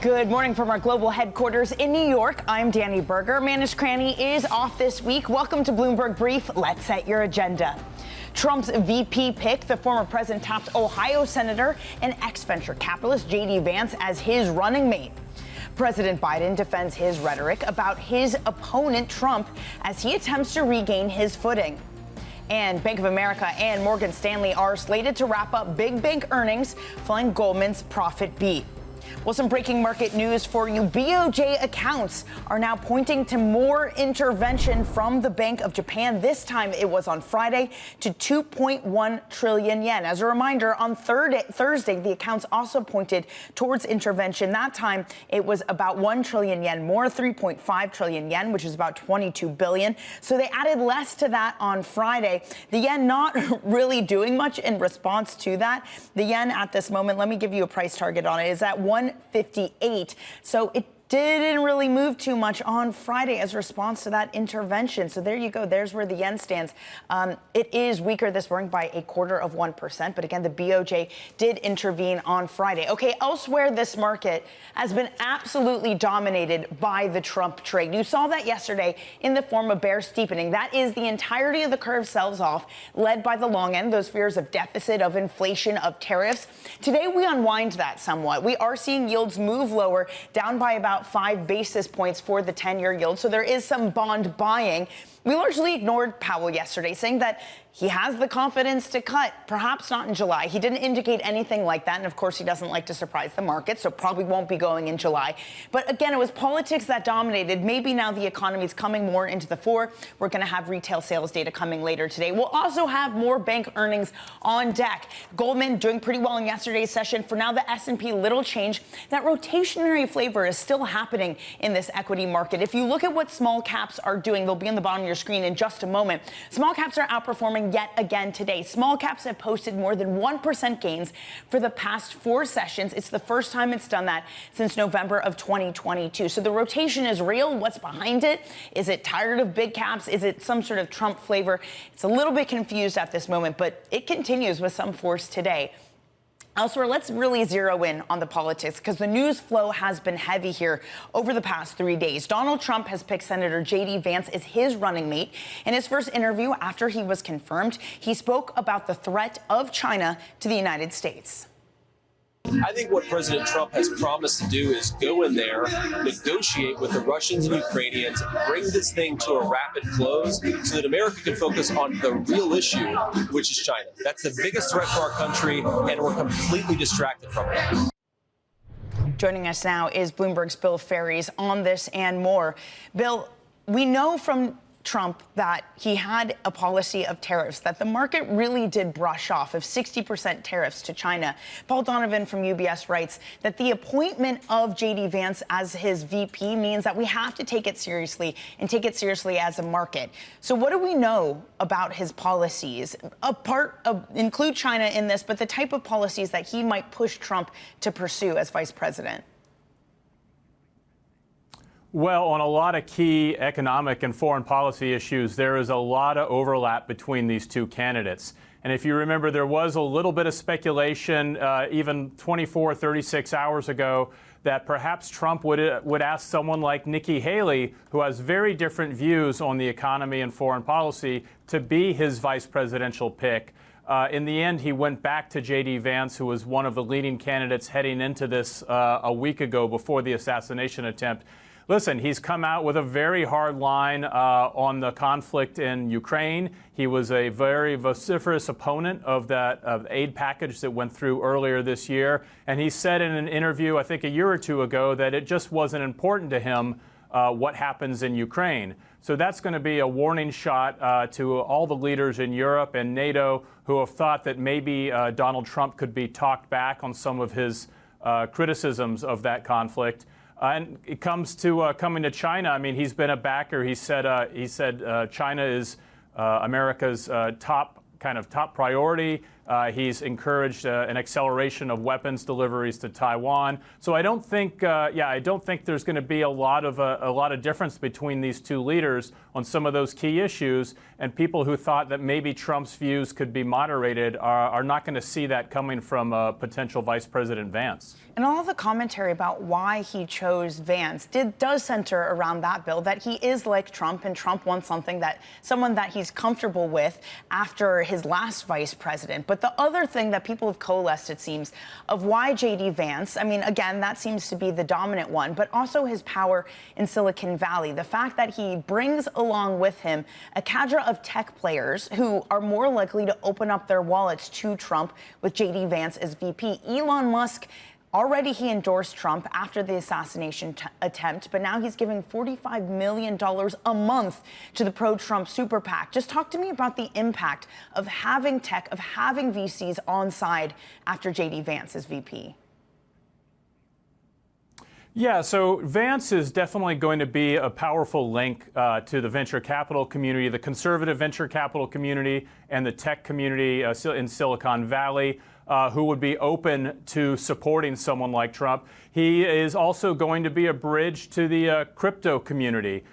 Good morning from our global headquarters in New York. I'm Danny Berger. Manish Cranny is off this week. Welcome to Bloomberg Brief. Let's set your agenda. Trump's VP pick, the former president tapped Ohio Senator and ex-venture capitalist J.D. Vance as his running mate. President Biden defends his rhetoric about his opponent, Trump, as he attempts to regain his footing. And Bank of America and Morgan Stanley are slated to wrap up big bank earnings, following Goldman's profit beat. Well, some breaking market news for you. BOJ accounts are now pointing to more intervention from the Bank of Japan. This time it was on Friday to 2.1 trillion yen. As a reminder, on Thursday, the accounts also pointed towards intervention. That time it was about 1 trillion yen more, 3.5 trillion yen, which is about 22 billion. So they added less to that on Friday. The yen not really doing much in response to that. The yen at this moment, let me give you a price target on it, is at 158. So it didn't really move too much on Friday as a response to that intervention. So there you go. There's where the yen stands. It is weaker this morning by 0.25%. But again, the BOJ did intervene on Friday. OK, elsewhere, this market has been absolutely dominated by the Trump trade. You saw that yesterday in the form of bear steepening. That is the entirety of the curve sells off, led by the long end, those fears of deficit, of inflation, of tariffs. Today, we unwind that somewhat. We are seeing yields move lower, down by about 5 basis points for the 10-year yield. So there is some bond buying. We largely ignored Powell yesterday, saying that he has the confidence to cut, perhaps not in July. He didn't indicate anything like that. And of course, he doesn't like to surprise the market, so probably won't be going in July. But again, it was politics that dominated. Maybe now the economy is coming more into the fore. We're going to have retail sales data coming later today. We'll also have more bank earnings on deck. Goldman doing pretty well in yesterday's session. For now, the S&P, little change. That rotationary flavor is still happening in this equity market. If you look at what small caps are doing, they'll be on the bottom of your screen in just a moment. Small caps are outperforming yet again today. Small caps have posted more than 1% gains for the past 4 sessions. It's the first time it's done that since November of 2022. So the rotation is real. What's behind it? Is it tired of big caps? Is it some sort of Trump flavor? It's a little bit confused at this moment, but it continues with some force today. Elsewhere, let's really zero in on the politics because the news flow has been heavy here over the past 3 days. Donald Trump has picked Senator J.D. Vance as his running mate. In his first interview after he was confirmed, he spoke about the threat of China to the United States. I think what President Trump has promised to do is go in there, negotiate with the Russians and Ukrainians, bring this thing to a rapid close so that America can focus on the real issue, which is China. That's the biggest threat for our country, and we're completely distracted from it. Joining us now is Bloomberg's Bill Ferries on this and more. Bill, we know from Trump that he had a policy of tariffs that the market really did brush off, of 60% tariffs to China. Paul Donovan from UBS writes that the appointment of J.D. Vance as his VP means that we have to take it seriously and take it seriously as a market. So what do we know about his policies? Include China in this, but the type of policies that he might push Trump to pursue as vice president. Well, on a lot of key economic and foreign policy issues, there is a lot of overlap between these two candidates. And if you remember, there was a little bit of speculation even 24, 36 hours ago that perhaps Trump would ask someone like Nikki Haley, who has very different views on the economy and foreign policy, to be his vice presidential pick. In the end, he went back to J.D. Vance, who was one of the leading candidates heading into this a week ago before the assassination attempt. Listen, he's come out with a very hard line on the conflict in Ukraine. He was a very vociferous opponent of that aid package that went through earlier this year. And he said in an interview, I think a year or two ago, that it just wasn't important to him what happens in Ukraine. So that's going to be a warning shot to all the leaders in Europe and NATO who have thought that maybe Donald Trump could be talked back on some of his criticisms of that conflict. And it comes to coming to China. I mean, he's been a backer. He said China is America's top priority. He's encouraged an acceleration of weapons deliveries to Taiwan. So I don't think, I don't think there's going to be a lot of difference between these two leaders on some of those key issues. And people who thought that maybe Trump's views could be moderated are not going to see that coming from potential Vice President Vance. And all of the commentary about why he chose Vance does center around that, Bill, that he is like Trump, and Trump wants someone that he's comfortable with after his last vice president. But the other thing that people have coalesced, it seems, of why J.D. Vance, I mean, again, that seems to be the dominant one, but also his power in Silicon Valley. The fact that he brings along with him a cadre of tech players who are more likely to open up their wallets to Trump with J.D. Vance as VP. Elon Musk, already he endorsed Trump after the assassination attempt, but now he's giving $45 million a month to the pro-Trump super PAC. Just talk to me about the impact of having tech, of having VCs on side after J.D. Vance as VP. Yeah, so Vance is definitely going to be a powerful link to the venture capital community, the conservative venture capital community, and the tech community in Silicon Valley, who would be open to supporting someone like Trump. He is also going to be a bridge to the crypto community.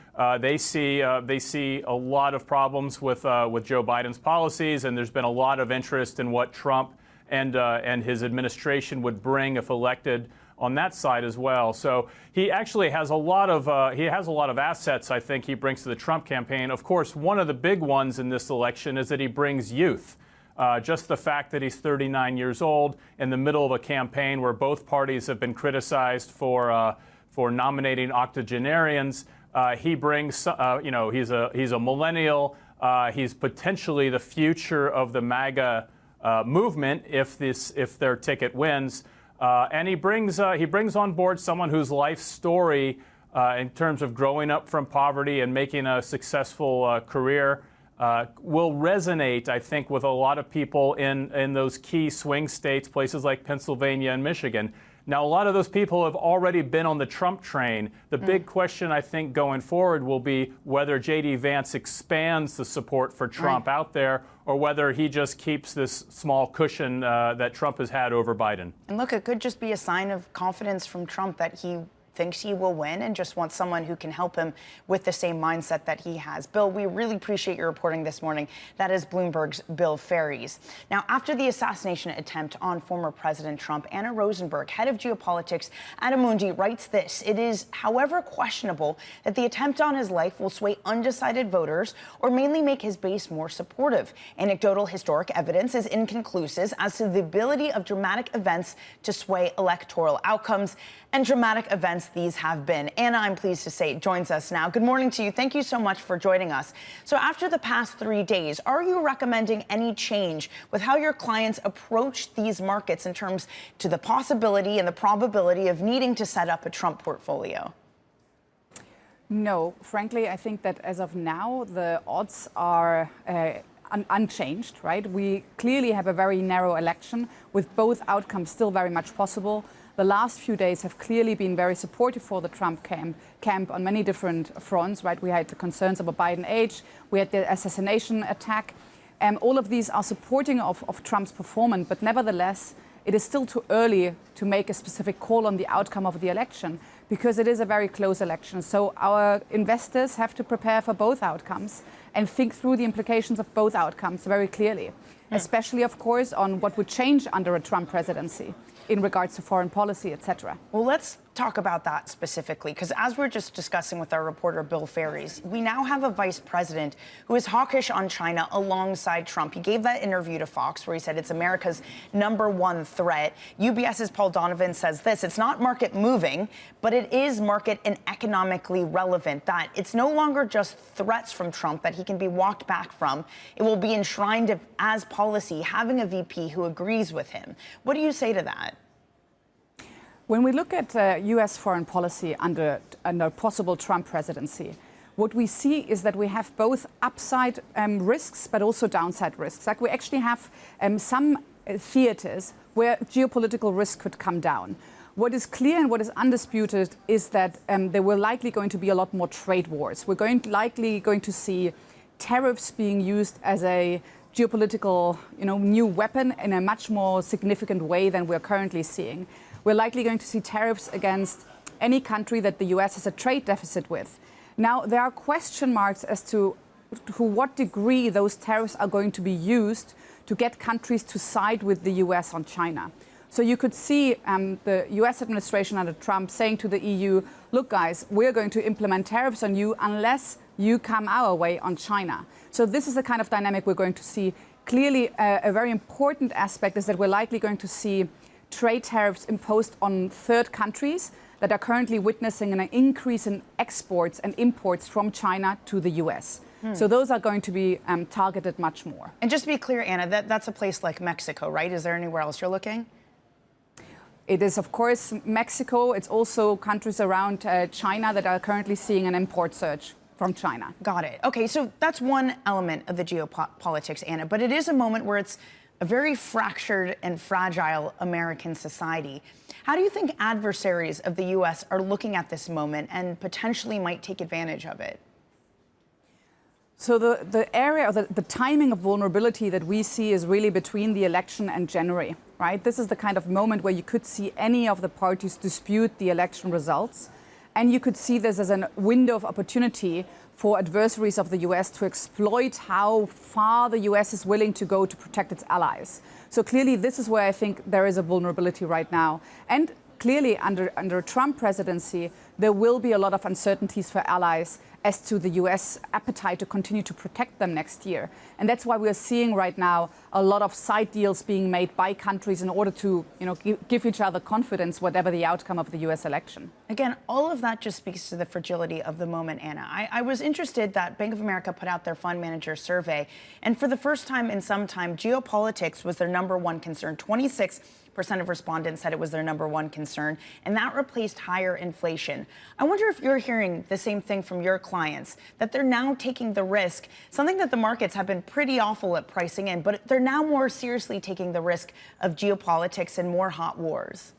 They see a lot of problems with Joe Biden's policies, and there's been a lot of interest in what Trump and his administration would bring if elected on that side as well. So he actually has a lot of assets, I think, he brings to the Trump campaign. Of course, one of the big ones in this election is that he brings youth. Just the fact that he's 39 years old in the middle of a campaign where both parties have been criticized for nominating octogenarians. He brings, he's a millennial. He's potentially the future of the MAGA movement if their ticket wins. And he brings on board someone whose life story, in terms of growing up from poverty and making a successful career, will resonate, I think, with a lot of people in those key swing states, places like Pennsylvania and Michigan. Now, a lot of those people have already been on the Trump train. The big question, I think, going forward will be whether J.D. Vance expands the support for Trump out there, or whether he just keeps this small cushion that Trump has had over Biden. And look, it could just be a sign of confidence from Trump that he thinks he will win and just wants someone who can help him with the same mindset that he has. Bill, we really appreciate your reporting this morning. That is Bloomberg's Bill Ferries. Now, after the assassination attempt on former President Trump, Anna Rosenberg, head of Geopolitics at Amundi, writes this: "It is, however, questionable that the attempt on his life will sway undecided voters or mainly make his base more supportive. Anecdotal historic evidence is inconclusive as to the ability of dramatic events to sway electoral outcomes." And dramatic events these have been. Anna, I'm pleased to say, joins us now. Good morning to you. Thank you so much for joining us. So after the past 3 days, are you recommending any change with how your clients approach these markets in terms to the possibility and the probability of needing to set up a Trump portfolio? No, frankly, I think that as of now, the odds are unchanged, right? We clearly have a very narrow election with both outcomes still very much possible. The last few days have clearly been very supportive for the Trump camp on many different fronts, right? We had the concerns of a Biden age, we had the assassination attack. All of these are supporting of Trump's performance, but nevertheless, it is still too early to make a specific call on the outcome of the election because it is a very close election. So our investors have to prepare for both outcomes and think through the implications of both outcomes very clearly, especially, of course, on what would change under a Trump presidency in regards to foreign policy, etc. Well, let's talk about that specifically, because as we're just discussing with our reporter, Bill Ferries, we now have a vice president who is hawkish on China alongside Trump. He gave that interview to Fox where he said it's America's #1 threat. UBS's Paul Donovan says this: it's not market moving, but it is market and economically relevant, that it's no longer just threats from Trump that he can be walked back from. It will be enshrined as policy, having a VP who agrees with him. What do you say to that? When we look at U.S. foreign policy under a possible Trump presidency, what we see is that we have both upside risks but also downside risks. Like, we actually have some theaters where geopolitical risk could come down. What is clear and what is undisputed is that there will likely going to be a lot more trade wars. We're likely going to see tariffs being used as a geopolitical, new weapon in a much more significant way than we're currently seeing. We're likely going to see tariffs against any country that the US has a trade deficit with. Now, there are question marks as to what degree those tariffs are going to be used to get countries to side with the US on China. So you could see the US administration under Trump saying to the EU, look, guys, we're going to implement tariffs on you unless you come our way on China. So this is the kind of dynamic we're going to see. Clearly, a very important aspect is that we're likely going to see trade tariffs imposed on third countries that are currently witnessing an increase in exports and imports from China to the US. So those are going to be targeted much more. And just to be clear, Anna, that's a place like Mexico, right? Is there anywhere else you're looking? It is, of course, Mexico. It's also countries around China that are currently seeing an import surge from China. Got it. Okay, so that's one element of the geopolitics, Anna, but it is a moment where it's a very fractured and fragile American society. How do you think adversaries of the U.S. are looking at this moment and potentially might take advantage of it? So the area, or the timing of vulnerability that we see is really between the election and January, right? This is the kind of moment where you could see any of the parties dispute the election results. And you could see this as a window of opportunity for adversaries of the US to exploit how far the US is willing to go to protect its allies. So clearly, this is where I think there is a vulnerability right now. And clearly, under a Trump presidency, there will be a lot of uncertainties for allies as to the US appetite to continue to protect them next year. And that's why we're seeing right now a lot of side deals being made by countries in order to give each other confidence, whatever the outcome of the US election. Again, all of that just speaks to the fragility of the moment, Anna. I was interested that Bank of America put out their fund manager survey, and for the first time in some time, geopolitics was their #1 concern. 26% of respondents said it was their #1 concern, and that replaced higher inflation. I wonder if you're hearing the same thing from your clients, that they're now taking the risk, something that the markets have been pretty awful at pricing in, but they're now more seriously taking the risk of geopolitics and more hot wars.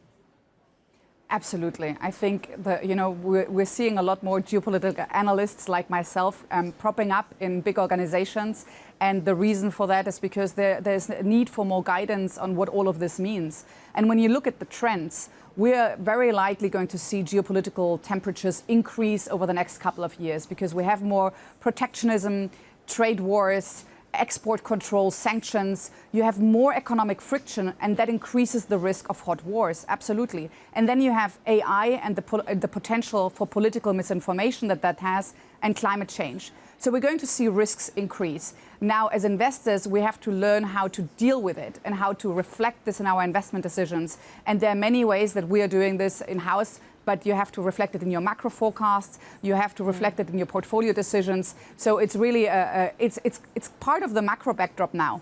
Absolutely. I think that, we're seeing a lot more geopolitical analysts like myself propping up in big organizations. And the reason for that is because there's a need for more guidance on what all of this means. And when you look at the trends, we're very likely going to see geopolitical temperatures increase over the next couple of years because we have more protectionism, trade wars, export control, sanctions. You have more economic friction, and that increases the risk of hot wars. Absolutely. And then you have AI and the potential for political misinformation that has, and climate change. So we're going to see risks increase. Now, as investors, we have to learn how to deal with it and how to reflect this in our investment decisions. And there are many ways that we are doing this in-house, but you have to reflect it in your macro forecasts. You have to reflect it in your portfolio decisions. So it's really it's part of the macro backdrop now.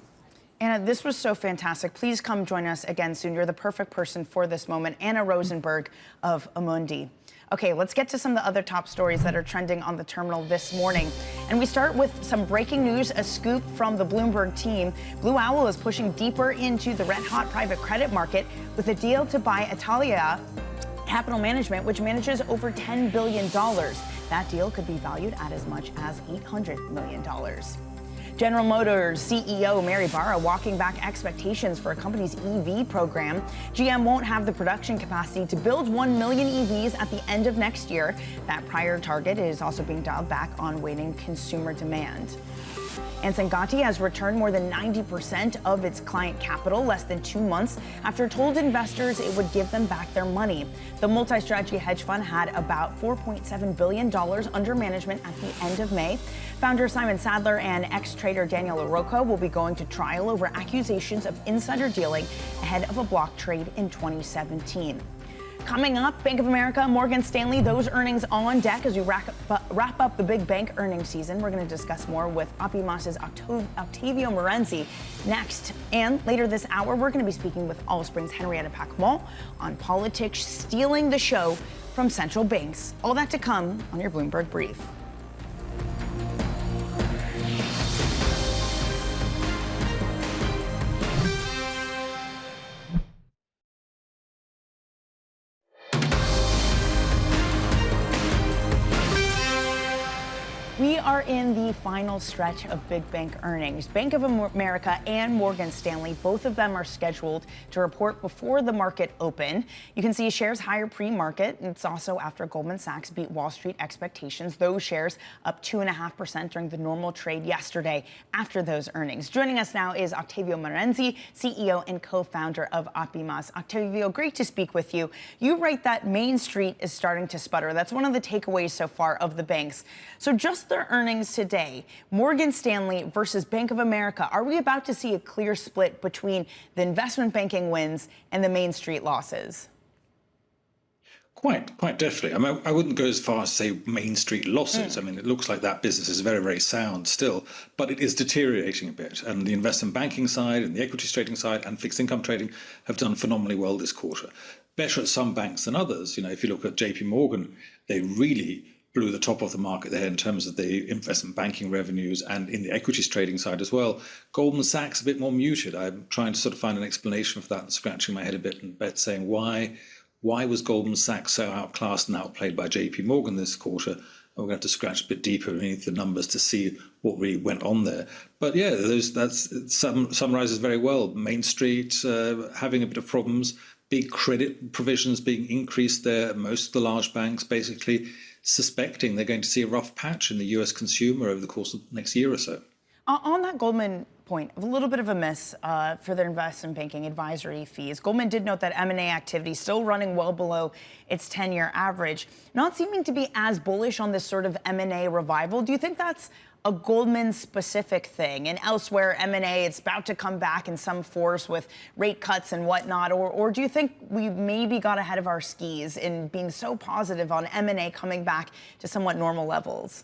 Anna, this was so fantastic. Please come join us again soon. You're the perfect person for this moment. Anna Rosenberg of Amundi. Okay, let's get to some of the other top stories that are trending on the terminal this morning. And we start with some breaking news, a scoop from the Bloomberg team. Blue Owl is pushing deeper into the red-hot private credit market with a deal to buy Italia Capital Management, which manages over $10 billion. That deal could be valued at as much as $800 million. General Motors CEO Mary Barra walking back expectations for a company's EV program. GM won't have the production capacity to build 1 million EVs at the end of next year. That prior target is also being dialed back on waning consumer demand. And Sangati has returned more than 90% of its client capital less than 2 months after it told investors it would give them back their money. The multi-strategy hedge fund had about $4.7 billion under management at the end of May. Founder Simon Sadler and ex-trader Daniel LaRocca will be going to trial over accusations of insider dealing ahead of a block trade in 2017. Coming up, Bank of America, Morgan Stanley, those earnings on deck as we wrap up the big bank earnings season. We're going to discuss more with Opimas' Octavio Marenzi next. And later this hour, we're going to be speaking with Allspring's Henrietta Pacquement on politics stealing the show from central banks. All that to come on your Bloomberg Brief. We are are in the final stretch of big bank earnings. Bank of America and Morgan Stanley, both of them are scheduled to report before the market open. You can see shares higher pre-market. It's also after Goldman Sachs beat Wall Street expectations. Those shares up 2.5% during the normal trade yesterday after those earnings. Joining us now is Octavio Marenzi, CEO and co-founder of Opimas. Octavio, great to speak with you. You write that Main Street is starting to sputter. That's one of the takeaways so far of the banks. So just their earnings today, Morgan Stanley versus Bank of America. Are we about to see a clear split between the investment banking wins and the Main Street losses? Quite definitely. I mean, I wouldn't go as far as to say Main Street losses. I mean, it looks like that business is very, very sound still, but it is deteriorating a bit. And the investment banking side and the equities trading side and fixed income trading have done phenomenally well this quarter. Better at some banks than others. You know, if you look at JP Morgan, they really blew the top of the market there in terms of the investment banking revenues and in the equities trading side as well. Goldman Sachs a bit more muted. I'm trying to sort of find an explanation for that and scratching my head a bit and saying why was Goldman Sachs so outclassed and outplayed by JP Morgan this quarter? And we're going to have to scratch a bit deeper beneath the numbers to see what really went on there. But yeah, that summarizes very well. Main Street having a bit of problems, big credit provisions being increased there. Most of the large banks basically suspecting they're going to see a rough patch in the US consumer over the course of the next year or so. On that Goldman point, a little bit of a miss for their investment banking advisory fees. Goldman did note that M&A activity still running well below its 10-year average, not seeming to be as bullish on this sort of M&A revival. Do you think that's a Goldman-specific thing? And elsewhere, M&A, it's about to come back in some force with rate cuts and whatnot. Or do you think we maybe got ahead of our skis in being so positive on M&A coming back to somewhat normal levels?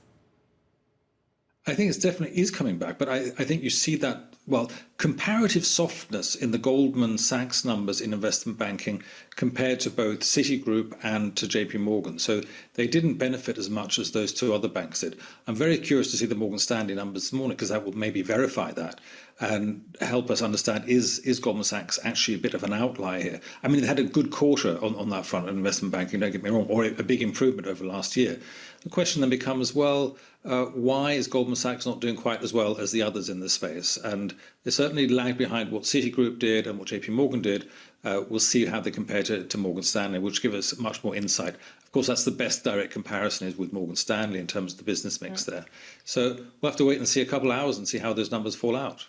I think it definitely is coming back, but I think you see that, well, comparative softness in the Goldman Sachs numbers in investment banking compared to both Citigroup and to JP Morgan. So they didn't benefit as much as those two other banks did. I'm very curious to see the Morgan Stanley numbers this morning because that will maybe verify that and help us understand, is Goldman Sachs actually a bit of an outlier here? I mean, they had a good quarter on that front of investment banking, don't get me wrong, or a big improvement over last year. The question then becomes, well, why is Goldman Sachs not doing quite as well as the others in this space? And they certainly lag behind what Citigroup did and what JP Morgan did. We'll see how they compare to Morgan Stanley, which give us much more insight. Of course, that's the best direct comparison is with Morgan Stanley in terms of the business mix there. So we'll have to wait and see a couple of hours and see how those numbers fall out.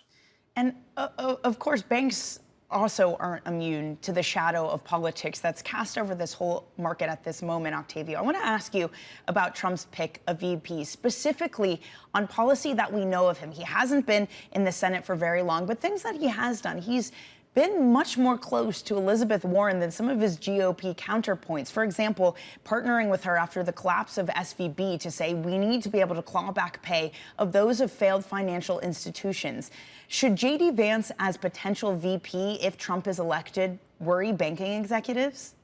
And of course, banks also aren't immune to the shadow of politics that's cast over this whole market at this moment, Octavio. I want to ask you about Trump's pick of VP, specifically on policy that we know of him. He hasn't been in the Senate for very long, but things that he has done, he's been much more close to Elizabeth Warren than some of his GOP counterpoints. For example, partnering with her after the collapse of SVB to say we need to be able to claw back pay of those of failed financial institutions. Should J.D. Vance, as potential VP, if Trump is elected, worry banking executives?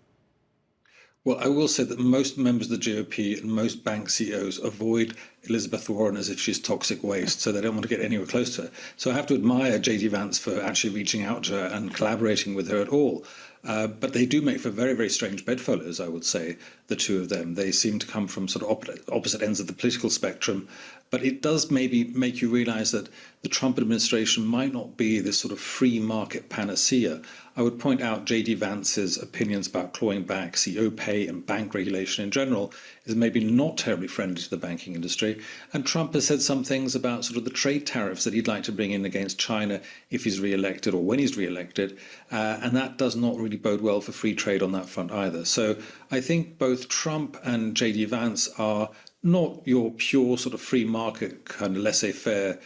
Well, I will say that most members of the GOP and most bank CEOs avoid Elizabeth Warren as if she's toxic waste, so they don't want to get anywhere close to her. So I have to admire J.D. Vance for actually reaching out to her and collaborating with her at all. But they do make for very, very strange bedfellows, I would say, the two of them. They seem to come from sort of opposite ends of the political spectrum. But it does maybe make you realize that the Trump administration might not be this sort of free market panacea. I would point out J.D. Vance's opinions about clawing back CEO pay and bank regulation in general is maybe not terribly friendly to the banking industry. And Trump has said some things about sort of the trade tariffs that he'd like to bring in against China if he's re-elected or when he's re-elected. And that does not really bode well for free trade on that front either. So I think both Trump and J.D. Vance are not your pure sort of free market kind of laissez-faire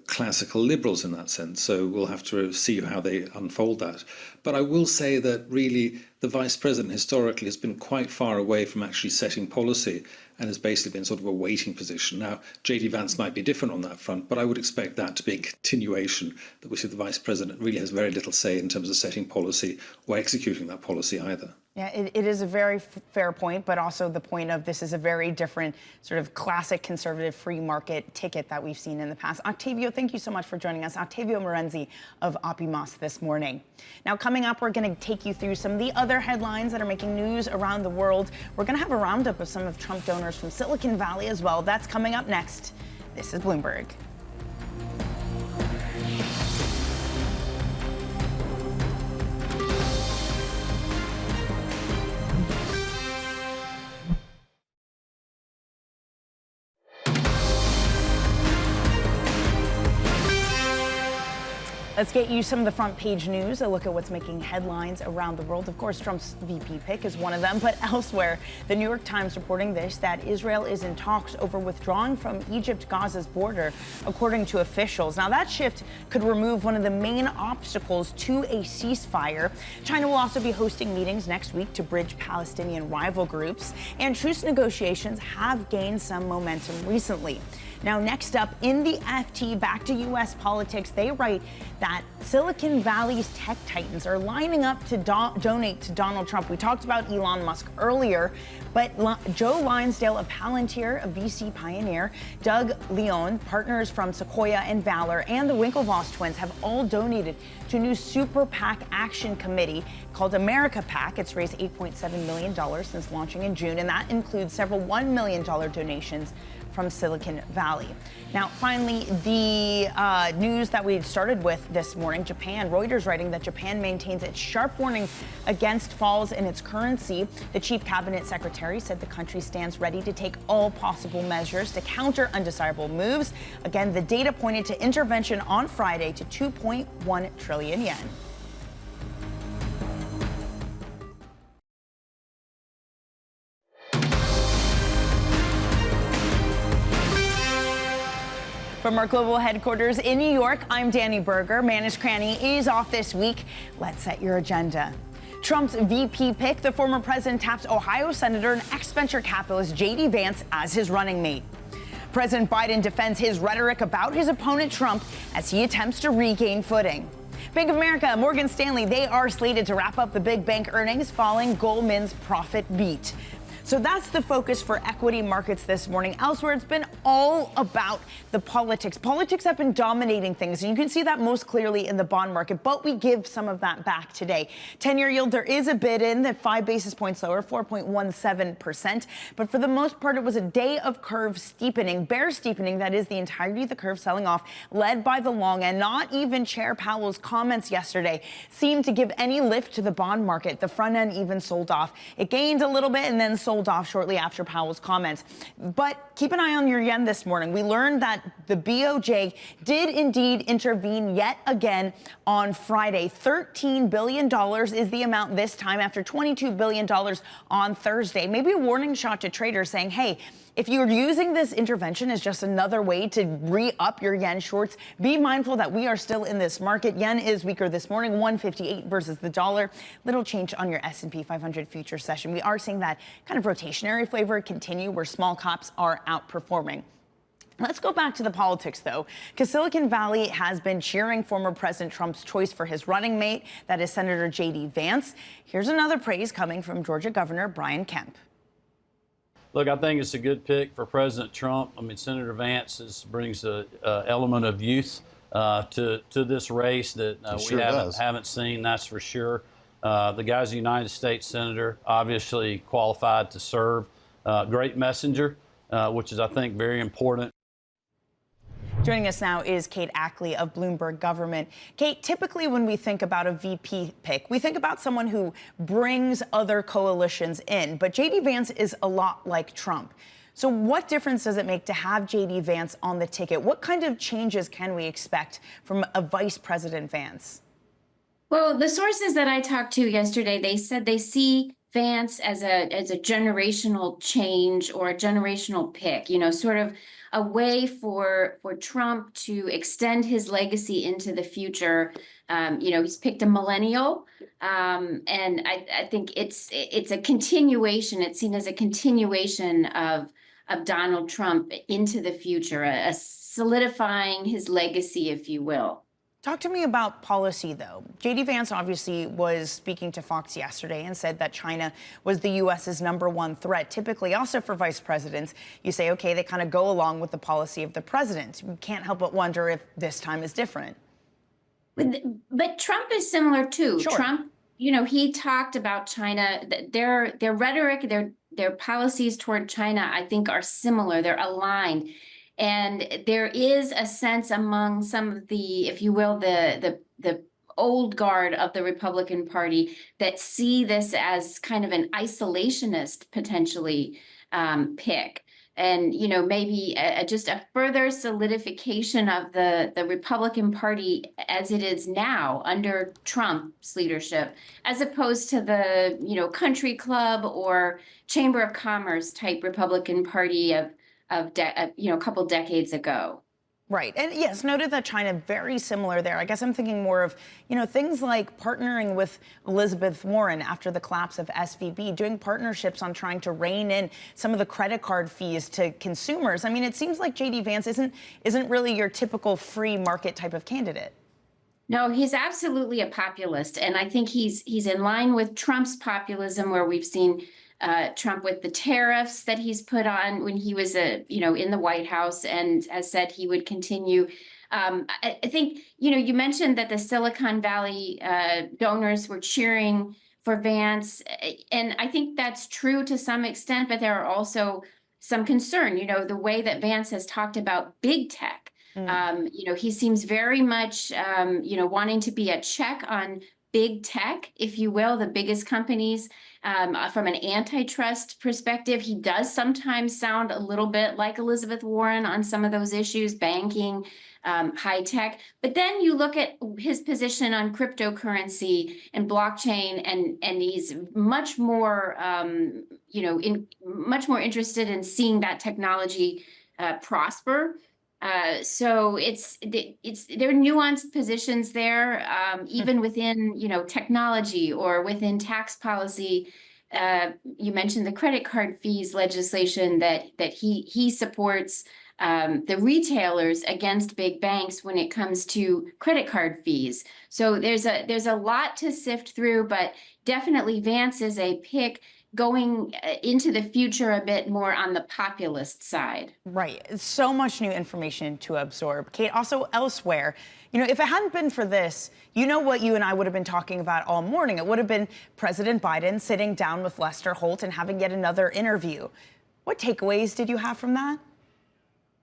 classical liberals in that sense. So we'll have to see how they unfold that. But I will say that really the vice president historically has been quite far away from actually setting policy and has basically been sort of a waiting position. Now, J.D. Vance might be different on that front, but I would expect that to be a continuation, that we see the vice president really has very little say in terms of setting policy or executing that policy either. Yeah, it is a very fair point, but also the point of this is a very different sort of classic conservative free market ticket that we've seen in the past. Octavio, thank you so much for joining us. Octavio Marenzi of Opimas this morning. Now, coming up, we're going to take you through some of the other headlines that are making news around the world. We're going to have a roundup of some of Trump donors from Silicon Valley as well. That's coming up next. This is Bloomberg. Let's get you some of the front page news, a look at what's making headlines around the world. Of course, Trump's VP pick is one of them, but elsewhere, the New York Times reporting this, that Israel is in talks over withdrawing from Egypt-Gaza's border, according to officials. Now, that shift could remove one of the main obstacles to a ceasefire. China will also be hosting meetings next week to bridge Palestinian rival groups, and truce negotiations have gained some momentum recently. Now, next up in the FT, back to U.S. politics, they write that Silicon Valley's tech titans are lining up to donate to Donald Trump. We talked about Elon Musk earlier, but Joe Linsdale of Palantir, a VC pioneer, Doug Leone, partners from Sequoia and Valor, and the Winklevoss twins have all donated to a new super PAC action committee called America PAC. It's raised $8.7 million since launching in June, and that includes several $1 million donations from Silicon Valley. Now, finally, the news that we started with this morning, Japan, Reuters writing that Japan maintains its sharp warnings against falls in its currency. The chief cabinet secretary said the country stands ready to take all possible measures to counter undesirable moves. Again, the data pointed to intervention on Friday to 2.1 trillion yen. From our global headquarters in New York, I'm Danny Berger. Manish Cranny is off this week. Let's set your agenda. Trump's VP pick, the former president taps Ohio Senator and ex-venture capitalist J.D. Vance as his running mate. President Biden defends his rhetoric about his opponent Trump as he attempts to regain footing. Bank of America, Morgan Stanley, they are slated to wrap up the big bank earnings following Goldman's profit beat. So that's the focus for equity markets this morning. Elsewhere, it's been all about the politics. Politics have been dominating things, and you can see that most clearly in the bond market, but we give some of that back today. 10-year yield, there is a bid in that 5 basis points lower, 4.17%. But for the most part, it was a day of curve steepening, bear steepening, that is the entirety of the curve selling off, led by the long end. Not even Chair Powell's comments yesterday seemed to give any lift to the bond market. The front end even sold off. It gained a little bit and then sold off shortly after Powell's comments. But keep an eye on your yen this morning. We learned that the BOJ did indeed intervene yet again on Friday. $13 billion is the amount this time after $22 billion on Thursday. Maybe a warning shot to traders saying, hey, if you're using this intervention as just another way to re-up your yen shorts, be mindful that we are still in this market. Yen is weaker this morning, 158 versus the dollar. Little change on your S&P 500 futures session. We are seeing that kind of rotationary flavor continue where small caps are outperforming. Let's go back to the politics, though, because Silicon Valley has been cheering former President Trump's choice for his running mate, that is Senator J.D. Vance. Here's another praise coming from Georgia Governor Brian Kemp. Look, I think it's a good pick for President Trump. I mean, Senator Vance brings an element of youth to this race that we haven't seen, that's for sure. The guy's a United States Senator, obviously qualified to serve. Great messenger, which is, I think, very important. Joining us now is Kate Ackley of Bloomberg Government. Kate, typically when we think about a VP pick, we think about someone who brings other coalitions in. But J.D. Vance is a lot like Trump. So what difference does it make to have J.D. Vance on the ticket? What kind of changes can we expect from a Vice President Vance? Well, the sources that I talked to yesterday, they said they see Vance as a generational change or a generational pick, you know, sort of a way for Trump to extend his legacy into the future. You know, he's picked a millennial, and I think it's a continuation. It's seen as a continuation of Donald Trump into the future, a solidifying his legacy, if you will. Talk to me about policy, though. J.D. Vance obviously was speaking to Fox yesterday and said that China was the U.S.'s #1 threat. Typically, also for vice presidents, you say, OK, they kind of go along with the policy of the president. You can't help but wonder if this time is different. But Trump is similar, too. Sure. Trump, you know, he talked about China. Their rhetoric, their policies toward China, I think, are similar. They're aligned. And there is a sense among some of the, if you will, the old guard of the Republican Party that see this as kind of an isolationist potentially pick. And, you know, maybe just a further solidification of the Republican Party as it is now under Trump's leadership, as opposed to the, you know, country club or Chamber of Commerce type Republican Party of you know, a couple decades ago. Right. And yes, noted that China very similar there. I guess I'm thinking more of, you know, things like partnering with Elizabeth Warren after the collapse of SVB, doing partnerships on trying to rein in some of the credit card fees to consumers. I mean, it seems like J.D. Vance isn't really your typical free market type of candidate. No, he's absolutely a populist. And I think he's in line with Trump's populism, where we've seen Trump with the tariffs that he's put on when he was in the White House, and has said he would continue. I think, you know, you mentioned that the Silicon Valley donors were cheering for Vance, and I think that's true to some extent, but there are also some concern, you know, the way that Vance has talked about big tech. You know, he seems very much, you know, wanting to be a check on big tech, if you will, the biggest companies. From an antitrust perspective, he does sometimes sound a little bit like Elizabeth Warren on some of those issues, banking, high tech. But then you look at his position on cryptocurrency and blockchain, and he's much more, you know, much more interested in seeing that technology prosper. So there are nuanced positions there, even within, you know, technology or within tax policy. You mentioned the credit card fees legislation that he supports, the retailers against big banks when it comes to credit card fees. So there's a lot to sift through, but definitely Vance is a pick going into the future a bit more on the populist side. Right. So much new information to absorb. Kate, also elsewhere, you know, if it hadn't been for this, you know what you and I would have been talking about all morning. It would have been President Biden sitting down with Lester Holt and having yet another interview. What takeaways did you have from that?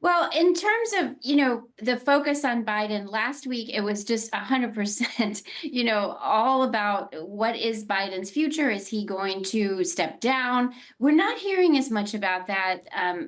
Well, in terms of, you know, the focus on Biden last week, it was just 100%, you know, all about what is Biden's future? Is he going to step down? We're not hearing as much about that.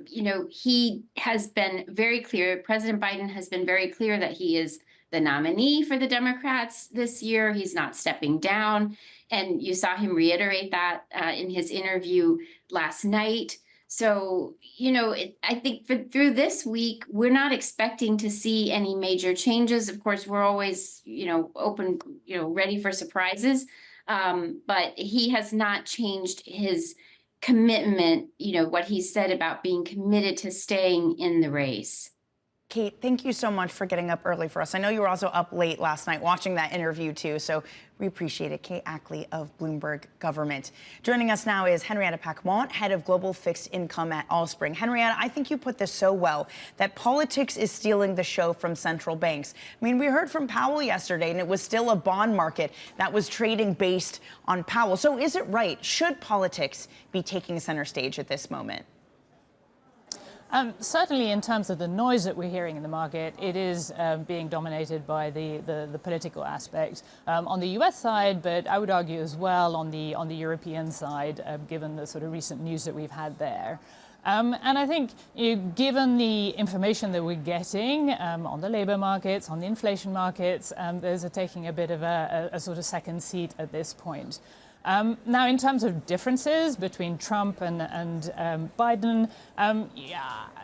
You know, he has been very clear. President Biden has been very clear that he is the nominee for the Democrats this year. He's not stepping down. And you saw him reiterate that in his interview last night. So, you know, I think through this week, we're not expecting to see any major changes. Of course, we're always, you know, open, you know, ready for surprises. But he has not changed his commitment, you know, what he said about being committed to staying in the race. Kate, thank you so much for getting up early for us. I know you were also up late last night watching that interview, too, so we appreciate it. Kate Ackley of Bloomberg Government. Joining us now is Henrietta Pacquement, head of global fixed income at Allspring. Henrietta, I think you put this so well, that politics is stealing the show from central banks. I mean, we heard from Powell yesterday, and it was still a bond market that was trading based on Powell. So is it right? Should politics be taking center stage at this moment? Certainly in terms of the noise that we're hearing in the market, it is being dominated by the political aspect on the US side, but I would argue as well on the European side, given the sort of recent news that we've had there. And I think, given the information that we're getting on the labor markets, on the inflation markets, there's taking a bit of a sort of second seat at this point. Now, in terms of differences between Trump and Biden,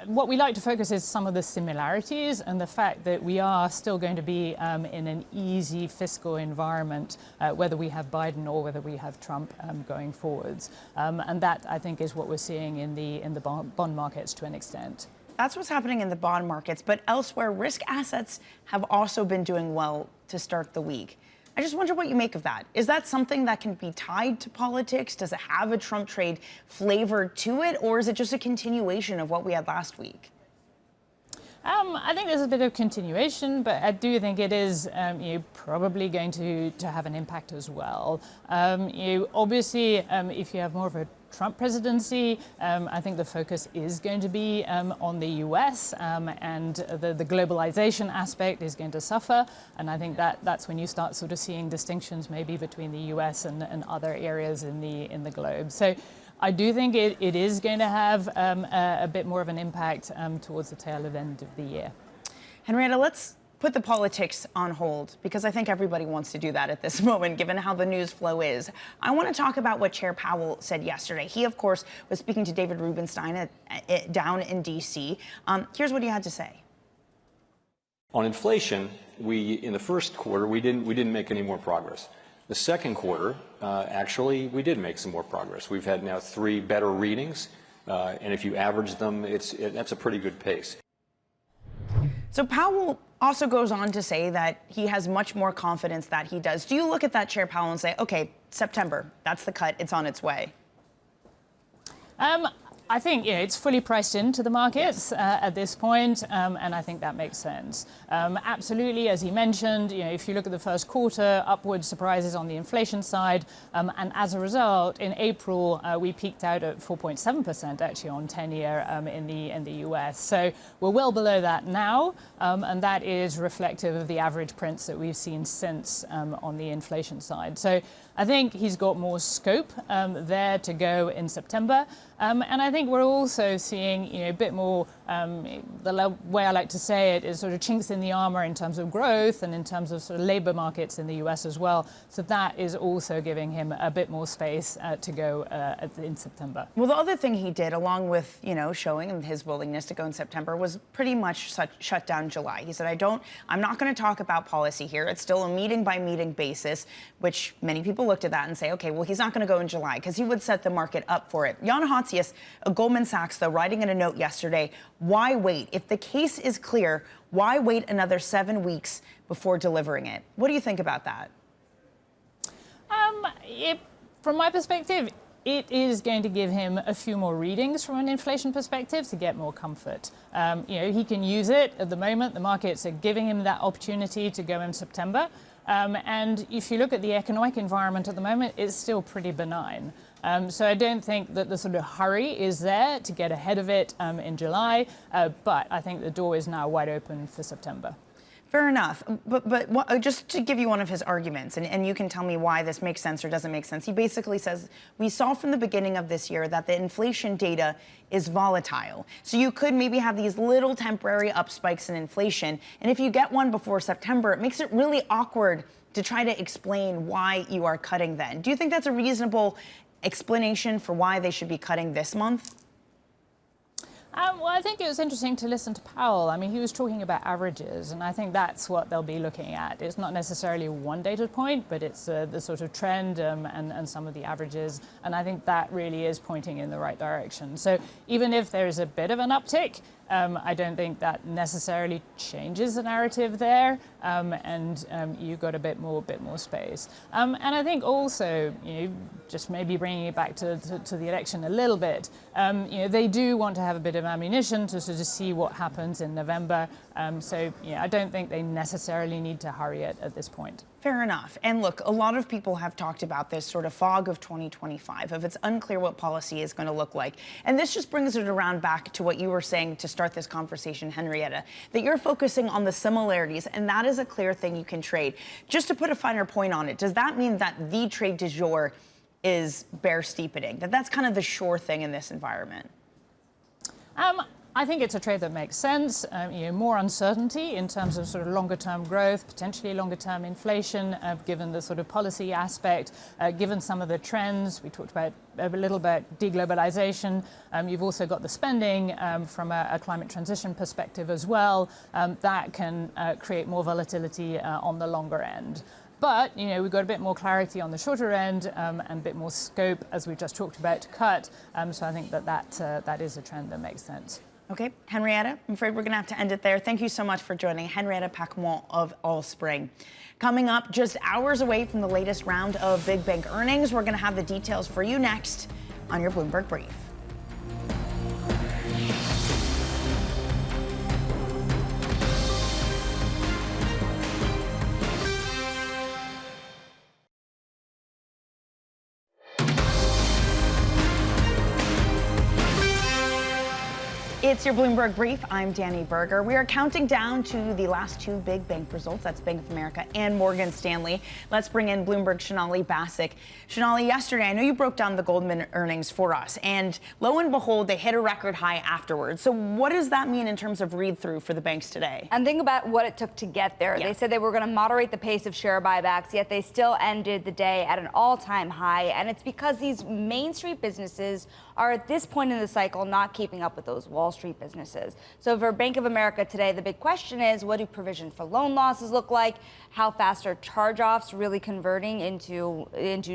what we like to focus is some of the similarities and the fact that we are still going to be in an easy fiscal environment, whether we have Biden or whether we have Trump going forwards. And that, I think, is what we're seeing in the bond markets to an extent. That's what's happening in the bond markets, but elsewhere, risk assets have also been doing well to start the week. I just wonder what you make of that. Is that something that can be tied to politics? Does it have a Trump trade flavor to it? Or is it just a continuation of what we had last week? I think there's a bit of continuation, but I do think it is probably going to have an impact as well. Obviously, if you have more of a Trump presidency, I think the focus is going to be on the US, and the globalization aspect is going to suffer. And I think that's when you start sort of seeing distinctions maybe between the US and other areas in the globe. So I do think it is going to have a bit more of an impact towards the tail end of the year. Henrietta, let's put the politics on hold, because I think everybody wants to do that at this moment, given how the news flow is. I want to talk about what Chair Powell said yesterday. He, of course, was speaking to David Rubenstein down in D.C. Here's what he had to say. On inflation, in the first quarter, we didn't make any more progress. The second quarter, actually, we did make some more progress. We've had now 3 better readings, and if you average them, that's a pretty good pace. So Powell also goes on to say that he has much more confidence that he does. Do you look at that, Chair Powell, and say, okay, September, that's the cut, it's on its way? I think it's fully priced into the markets at this point, and I think that makes sense. Absolutely, as he mentioned, if you look at the first quarter, upward surprises on the inflation side, and as a result, in April we peaked out at 4.7% actually on 10-year in the US. So we're well below that now, and that is reflective of the average prints that we've seen since on the inflation side. So I think he's got more scope there to go in September. And I think we're also seeing a bit more, the way I like to say it is sort of chinks in the armor in terms of growth and in terms of sort of labor markets in the US as well. So that is also giving him a bit more space to go in September. Well, the other thing he did, along with, showing his willingness to go in September, was pretty much shut down July. He said, I'm not going to talk about policy here. It's still a meeting by meeting basis, which many people looked at that and say, okay, well, he's not going to go in July because he would set the market up for it. Jan Hatzius, Goldman Sachs, though, writing in a note yesterday, why wait? If the case is clear, why wait another 7 weeks before delivering it? What do you think about that? From my perspective, it is going to give him a few more readings from an inflation perspective to get more comfort. He can use it at the moment. The markets are giving him that opportunity to go in September. And if you look at the economic environment at the moment, it's still pretty benign. So I don't think that the sort of hurry is there to get ahead of it in July, but I think the door is now wide open for September. Fair enough. But just to give you one of his arguments, and you can tell me why this makes sense or doesn't make sense. He basically says, we saw from the beginning of this year that the inflation data is volatile. So you could maybe have these little temporary up spikes in inflation. And if you get one before September, it makes it really awkward to try to explain why you are cutting then. Do you think that's a reasonable explanation for why they should be cutting this month? Well, I think it was interesting to listen to Powell. I mean, he was talking about averages, and I think that's what they'll be looking at. It's not necessarily one data point, but it's the sort of trend and some of the averages, and I think that really is pointing in the right direction. So even if there is a bit of an uptick, I don't think that necessarily changes the narrative there, and you've got a bit more space. And I think also, just maybe bringing it back to the election a little bit, they do want to have a bit of ammunition to sort of see what happens in November. So I don't think they necessarily need to hurry it at this point. Fair enough. And look, a lot of people have talked about this sort of fog of 2025, if it's unclear what policy is going to look like. And this just brings it around back to what you were saying to start this conversation, Henrietta, that you're focusing on the similarities, and that is a clear thing you can trade. Just to put a finer point on it, does that mean that the trade du jour is bear steepening, that's kind of the sure thing in this environment? I think it's a trade that makes sense. More uncertainty in terms of sort of longer-term growth, potentially longer-term inflation, given the sort of policy aspect, given some of the trends. We talked about a little bit deglobalization. You've also got the spending from a climate transition perspective as well. That can create more volatility on the longer end. But, we've got a bit more clarity on the shorter end and a bit more scope, as we just talked about, to cut. So I think that is a trend that makes sense. Okay, Henrietta, I'm afraid we're going to have to end it there. Thank you so much for joining. Henrietta Pacquement of Allspring. Coming up, just hours away from the latest round of big bank earnings, we're going to have the details for you next on your Bloomberg Brief. It's your Bloomberg Brief. I'm Danny Berger. We are counting down to the last two big bank results. That's Bank of America and Morgan Stanley. Let's bring in Bloomberg Sonali Basak. Sonali, yesterday, I know you broke down the Goldman earnings for us, and lo and behold, they hit a record high afterwards. So what does that mean in terms of read-through for the banks today? And think about what it took to get there. Yeah. They said they were going to moderate the pace of share buybacks, yet they still ended the day at an all-time high. And it's because these Main Street businesses are at this point in the cycle not keeping up with those Wall Street businesses. So for Bank of America today, the big question is, what do provision for loan losses look like? How fast are charge-offs really converting into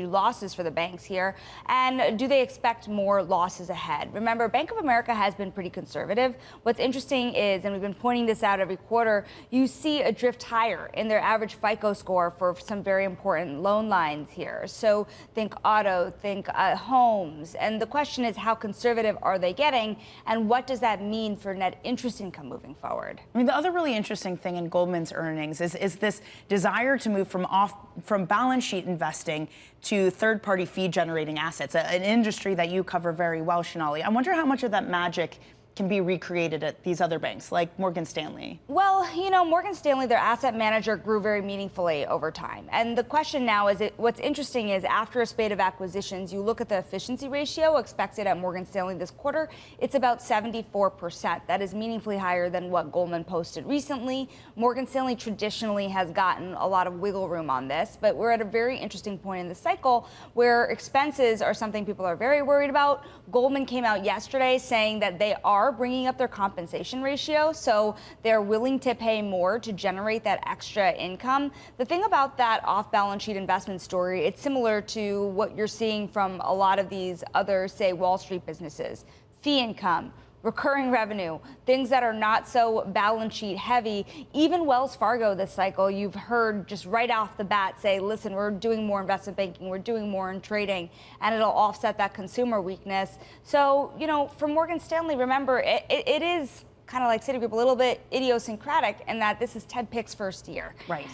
losses for the banks here? And do they expect more losses ahead? Remember, Bank of America has been pretty conservative. What's interesting is, and we've been pointing this out every quarter, you see a drift higher in their average FICO score for some very important loan lines here. So think auto, think homes. And the question is, how conservative are they getting? And what does that mean for net interest income moving forward? I mean, the other really interesting thing in Goldman's earnings is this desire to move from balance sheet investing to third-party fee-generating assets, an industry that you cover very well, Sonali. I wonder how much of that magic can be recreated at these other banks like Morgan Stanley? Well, you know, Morgan Stanley, their asset manager, grew very meaningfully over time. And the question now is, what's interesting is after a spate of acquisitions, you look at the efficiency ratio expected at Morgan Stanley this quarter, it's about 74%. That is meaningfully higher than what Goldman posted recently. Morgan Stanley traditionally has gotten a lot of wiggle room on this, but we're at a very interesting point in the cycle where expenses are something people are very worried about. Goldman came out yesterday saying that they are bringing up their compensation ratio, so they're willing to pay more to generate that extra income. The thing about that off-balance sheet investment story, it's similar to what you're seeing from a lot of these other, say, Wall Street businesses. Fee income, recurring revenue, things that are not so balance sheet heavy. Even Wells Fargo this cycle, you've heard just right off the bat say, listen, we're doing more investment banking, we're doing more in trading, and it'll offset that consumer weakness. So, you know, for Morgan Stanley, remember, it is kind of like Citigroup, a little bit idiosyncratic in that this is Ted Pick's first year. Right.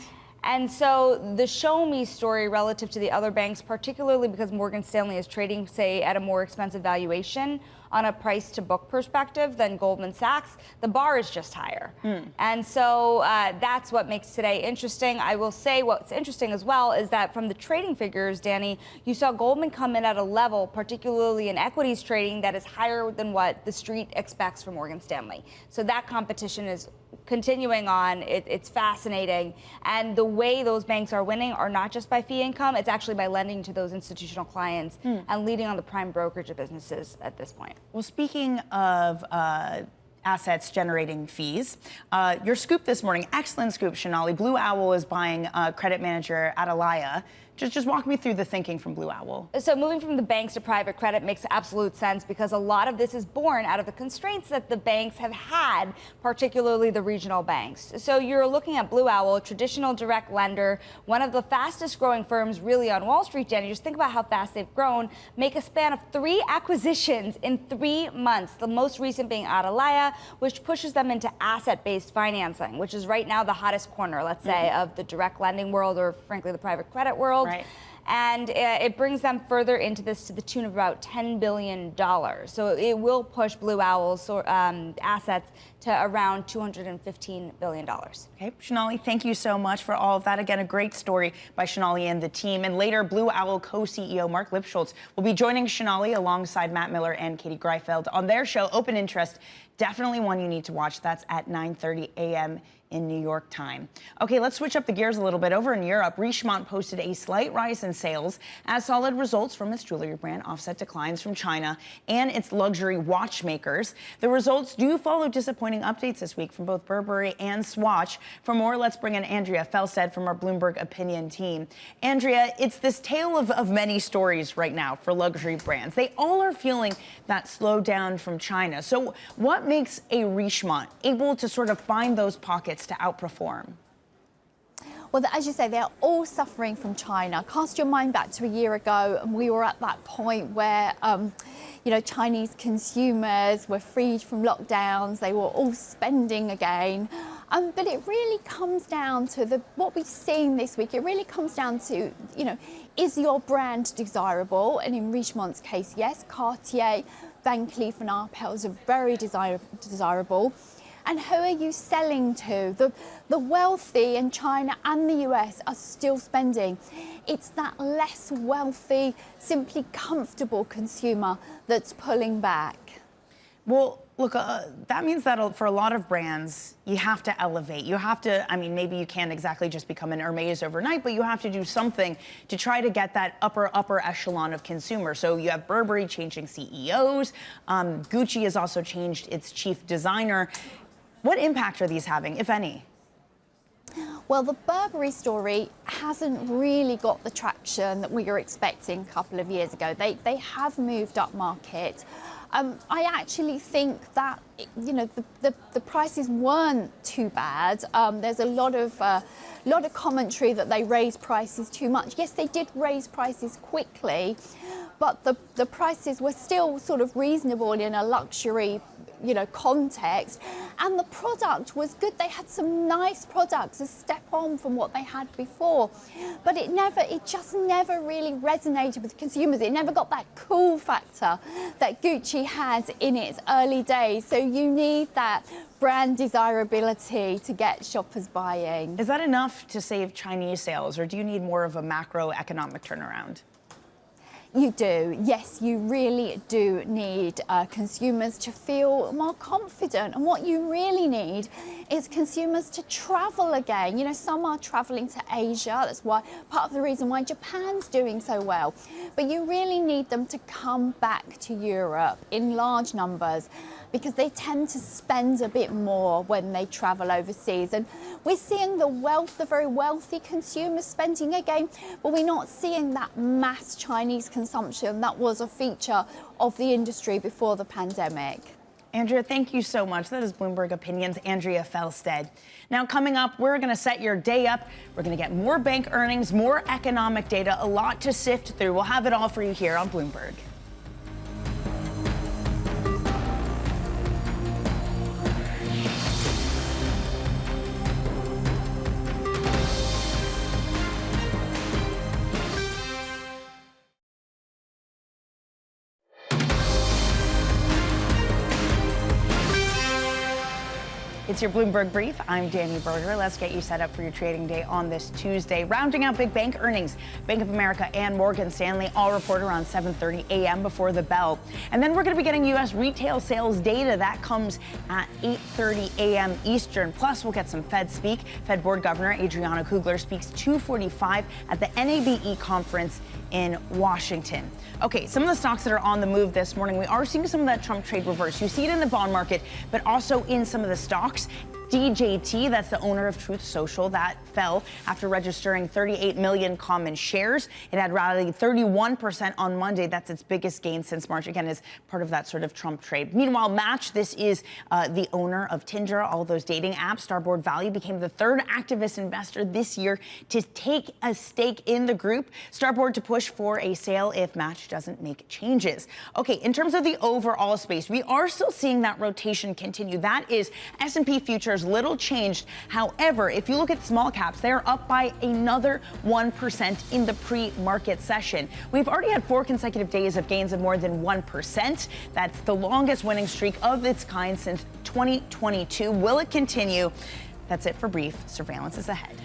And so the show me story relative to the other banks, particularly because Morgan Stanley is trading, say, at a more expensive valuation on a price to book perspective than Goldman Sachs, the bar is just higher. And so that's what makes today interesting. I will say what's interesting as well is that from the trading figures, Danny, you saw Goldman come in at a level, particularly in equities trading, that is higher than what the street expects from Morgan Stanley. So that competition is continuing on. It's fascinating. And the way those banks are winning are not just by fee income, it's actually by lending to those institutional clients and leading on the prime brokerage of businesses at this point. Well, speaking of assets generating fees, your scoop this morning, excellent scoop, Sonali. Blue Owl is buying credit manager Atalaya. Just walk me through the thinking from Blue Owl. So moving from the banks to private credit makes absolute sense because a lot of this is born out of the constraints that the banks have had, particularly the regional banks. So you're looking at Blue Owl, a traditional direct lender, one of the fastest growing firms really on Wall Street, Jenny. Just think about how fast they've grown. Make a span of 3 acquisitions in 3 months, the most recent being Atalaya, which pushes them into asset-based financing, which is right now the hottest corner, let's say, of the direct lending world or frankly the private credit world. Right. And it brings them further into this to the tune of about $10 billion. So it will push Blue Owl's assets to around $215 billion. Okay, Sonali, thank you so much for all of that. Again, a great story by Sonali and the team. And later, Blue Owl co-CEO Mark Lipschultz will be joining Sonali alongside Matt Miller and Katie Greifeld on their show, Open Interest. Definitely one you need to watch. That's at 9:30 a.m. in New York time. Okay, let's switch up the gears a little bit. Over in Europe, Richemont posted a slight rise in sales as solid results from its jewelry brand offset declines from China and its luxury watchmakers. The results do follow disappointing updates this week from both Burberry and Swatch. For more, let's bring in Andrea Felstead from our Bloomberg Opinion team. Andrea, it's this tale of many stories right now for luxury brands. They all are feeling that slowdown from China. So what makes a Richemont able to sort of find those pockets to outperform? Well, as you say, they're all suffering from China. Cast your mind back to a year ago, and we were at that point where, Chinese consumers were freed from lockdowns. They were all spending again. But it really comes down to what we've seen this week. It really comes down to, is your brand desirable? And in Richemont's case, yes, Cartier, Van Cleef & Arpels are very desirable. And who are you selling to? The wealthy in China and the US are still spending. It's that less wealthy, simply comfortable consumer that's pulling back. Well, look, that means that for a lot of brands, you have to elevate. You have to, I mean, maybe you can't exactly just become an Hermes overnight, but you have to do something to try to get that upper echelon of consumer. So you have Burberry changing CEOs. Gucci has also changed its chief designer. What impact are these having, if any? Well, the Burberry story hasn't really got the traction that we were expecting a couple of years ago. They have moved up market. I actually think that, you know, the prices weren't too bad. There's a lot of commentary that they raised prices too much. Yes, they did raise prices quickly, but the prices were still sort of reasonable in a luxury, you know, context, and the product was good. They had some nice products, a step on from what they had before, but it just never really resonated with consumers. It never got that cool factor that Gucci had in its early days. So you need that brand desirability to get shoppers buying. Is that enough to save Chinese sales, or do you need more of a macroeconomic turnaround? You do, yes, you really do need consumers to feel more confident. And what you really need is consumers to travel again. You know, some are traveling to Asia. That's why part of the reason why Japan's doing so well. But you really need them to come back to Europe in large numbers, because they tend to spend a bit more when they travel overseas. And we're seeing the very wealthy consumers spending again, but we're not seeing that mass Chinese consumption that was a feature of the industry before the pandemic. Andrea, thank you so much. That is Bloomberg Opinion's Andrea Felstead. Now, coming up, we're going to set your day up. We're going to get more bank earnings, more economic data, a lot to sift through. We'll have it all for you here on Bloomberg. It's your Bloomberg Brief. I'm Danny Berger. Let's get you set up for your trading day on this Tuesday. Rounding out big bank earnings, Bank of America and Morgan Stanley all report around 7:30 a.m. before the bell. And then we're going to be getting U.S. retail sales data. That comes at 8:30 a.m. Eastern. Plus, we'll get some Fed speak. Fed Board Governor Adriana Kugler speaks 2:45 at the NABE conference in Washington. Okay, some of the stocks that are on the move this morning, we are seeing some of that Trump trade reverse. You see it in the bond market, but also in some of the stocks. DJT, that's the owner of Truth Social, that fell after registering 38 million common shares. It had rallied 31% on Monday. That's its biggest gain since March. Again, is part of that sort of Trump trade. Meanwhile, Match, this is the owner of Tinder, all those dating apps. Starboard Value became the third activist investor this year to take a stake in the group. Starboard to push for a sale if Match doesn't make changes. Okay, in terms of the overall space, we are still seeing that rotation continue. That is S&P futures, little changed. However, if you look at small caps, they're up by another 1% in the pre-market session. We've already had 4 consecutive days of gains of more than 1%. That's the longest winning streak of its kind since 2022. Will it continue? That's it for Brief. Surveillance is ahead.